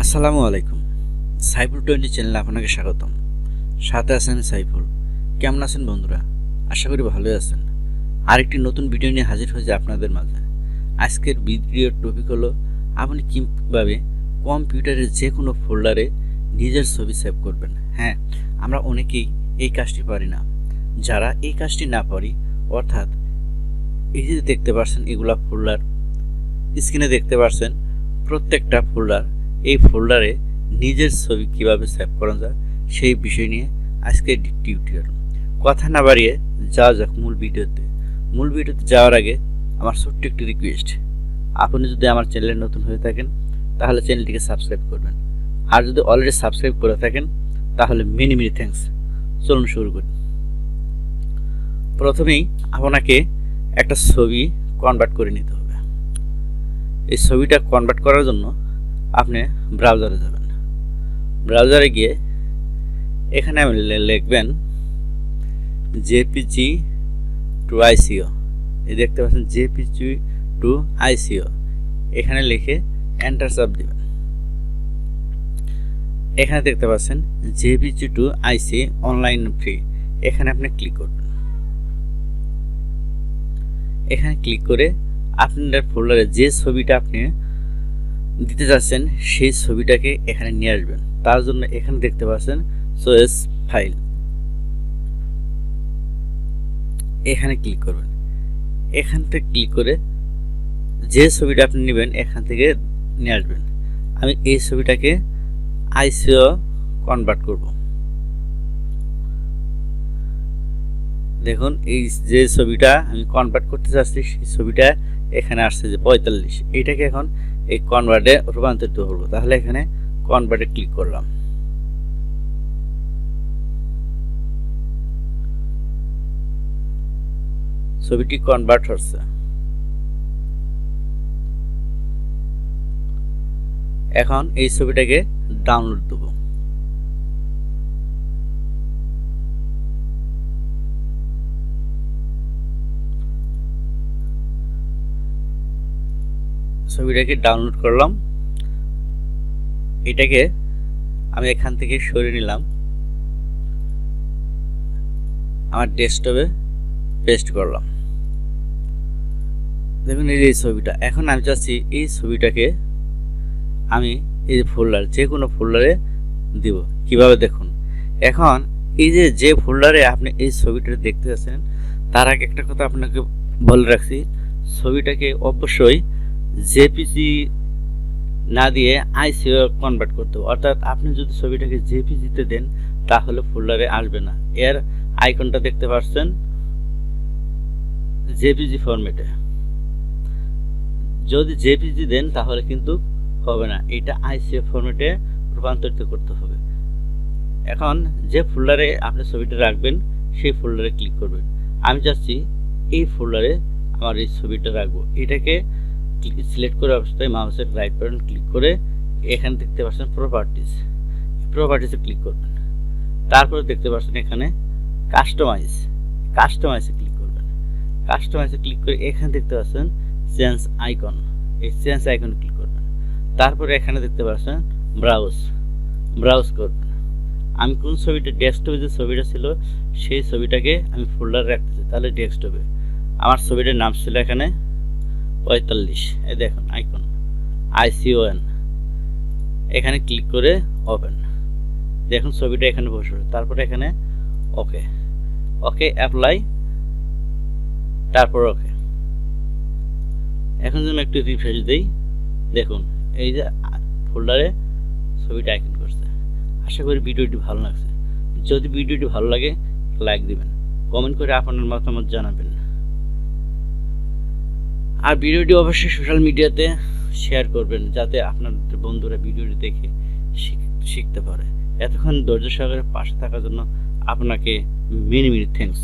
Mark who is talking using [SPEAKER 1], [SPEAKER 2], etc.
[SPEAKER 1] আসসালামু আলাইকুম। সাইফুল 20 চ্যানেলে আপনাকে স্বাগতম। সাথে আছেন সাইফুল। কেমন আছেন বন্ধুরা? আশা করি ভালোই আছেন। আরেকটি নতুন ভিডিও নিয়ে হাজির হয়েছে আপনাদের মাঝে। আজকের ভিডিওর টপিক হলো আপনি কীভাবে কম্পিউটারের যে কোনো ফোল্ডারে নিজের ছবি সেভ করবেন। হ্যাঁ, আমরা অনেকেই এই কাজটি পারি না। যারা এই কাজটি না পারি, অর্থাৎ এই যে দেখতে পাচ্ছেন এগুলা ফোল্ডার, স্ক্রিনে দেখতে পাচ্ছেন প্রত্যেকটা ফোল্ডার, এই ফোল্ডারে নিজের ছবি কিভাবে সেভ করা যায় সেই বিষয় নিয়ে আজকে টিউটোরিয়াল। কথা না বাড়িয়ে যাওয়া যাক মূল ভিডিওতে। যাওয়ার আগে আমার ছোট্ট একটি রিকোয়েস্ট, আপনি যদি আমার চ্যানেলে নতুন হয়ে থাকেন তাহলে চ্যানেলটিকে সাবস্ক্রাইব করবেন, আর যদি অলরেডি সাবস্ক্রাইব করে থাকেন তাহলে মেনি থ্যাঙ্কস। চলুন শুরু করি। প্রথমেই আপনাকে একটা ছবি কনভার্ট করে নিতে হবে। এই ছবিটা কনভার্ট করার জন্য আপনি ব্রাউজারে যাবেন। ব্রাউজারে গিয়ে এখানে লিখবেন জেপিজি টু আইসিও। এই দেখতে পাচ্ছেন জেপিজি টু আইসিও, এখানে লিখে এন্টার চাপ দিবেন। এখানে দেখতে পাচ্ছেন জেপিজি টু আইসি অনলাইন ফ্রি, এখানে আপনি ক্লিক করবেন। এখানে ক্লিক করে আপনার ফোল্ডারে যে ছবিটা আপনি দিতে যাচ্ছেন সেই ছবিটাকে এখানে নিয়ে আসবেন। তার জন্য এখানে দেখতে পাচ্ছেন চয়েস ফাইল, এখানে ক্লিক করবেন। এখান থেকে ক্লিক করে যে ছবিটা আপনি নেবেন এখান থেকে নিয়ে আসবেন। আমি এই ছবিটাকে আইসিও কনভার্ট করব। দেখুন এই যে ছবিটা আমি কনভার্ট করতে চাচ্ছি সেই ছবিটা এখানে আসছে যে 45, এইটাকে এখন এই কনভার্টে রূপান্তরিত করব। তাহলে এখানে কনভার্টে ক্লিক করলাম। ছবিটি কনভার্ট হচ্ছে। এখন এই ছবিটাকে ডাউনলোড দেব। ছবিটাকে ডাউনলোড করলাম। এটাকে আমি এখান থেকে সরিয়ে নিলাম, আমার ডেস্কটপে পেস্ট করলাম। দেখুন এই ছবিটা। এখন আমি চাচ্ছি এই ছবিটাকে আমি এই ফোল্ডার যে কোনো ফোল্ডারে দিব। কিভাবে দেখুন, এখন এই যে ফোল্ডারে আপনি এই ছবিটা দেখতে পাচ্ছেন তার আগে একটা কথা আপনাকে বলে রাখছি, ছবিটাকে অবশ্যই জেপিজি না দিয়ে আইসিও কনভার্ট করতে হবে। অর্থাৎ আপনি যদি ছবিটাকে জেপিজিতে দেন তাহলে ফোল্ডারে আসবে না। এর আইকনটা দেখতে পাচ্ছেন জেপিজি ফরম্যাটে, যদি জেপিজি দেন তাহলে কিন্তু হবে না, এটা আইসিও ফরম্যাটে রূপান্তরিত করতে হবে। এখন যে ফোল্ডারে আপনি ছবিটা রাখবেন সেই ফোল্ডারে ক্লিক করবেন। আমি চাচ্ছি এই ফোল্ডারে আমার এই ছবিটা রাখবো। এটাকে সিলেক্ট করে অবস্থায় মাউসের রাইট বাটন ক্লিক করে এখানে দেখতে পাচ্ছেন প্রপার্টিসে ক্লিক করবেন। তারপরে দেখতে পাচ্ছেন এখানে কাস্টমাইজে ক্লিক করবেন। কাস্টমাইজে ক্লিক করে এখানে দেখতে পাচ্ছেন চেঞ্জ আইকন, এই চেঞ্জ আইকনে ক্লিক করবেন। তারপরে এখানে দেখতে পাচ্ছেন ব্রাউজ করবেন। আমি কোন ছবিটা, ডেস্কটপে যে ছবিটা ছিল সেই ছবিটাকে আমি ফোল্ডারে রাখতে চাই, তাহলে ডেস্কটপে আমার ছবিটার নাম ছিল এখানে 45। এই দেখুন আইকন ICON, এখানে ক্লিক করে ওপেন। দেখুন ছবিটা এখানে বসবে। তারপরে এখানে ওকে অ্যাপ্লাই, তারপর ওকে। এখন যদি একটু রিফ্রেশ দেই, দেখুন এই যে ফোল্ডারে ছবিটা আইকন করছে। আশা করি ভিডিওটি ভালো লাগছে। যদি ভিডিওটি ভালো লাগে লাইক দিবেন, কমেন্ট করে আপনার মতামত জানাবেন, আর ভিডিওটি অবশ্যই সোশ্যাল মিডিয়াতে শেয়ার করবেন যাতে আপনাদের বন্ধুরা ভিডিওটি দেখে শিখতে পারে। এতক্ষণ ধৈর্য সহকারে পাশে থাকার জন্য আপনাকে মেনি থ্যাঙ্কস।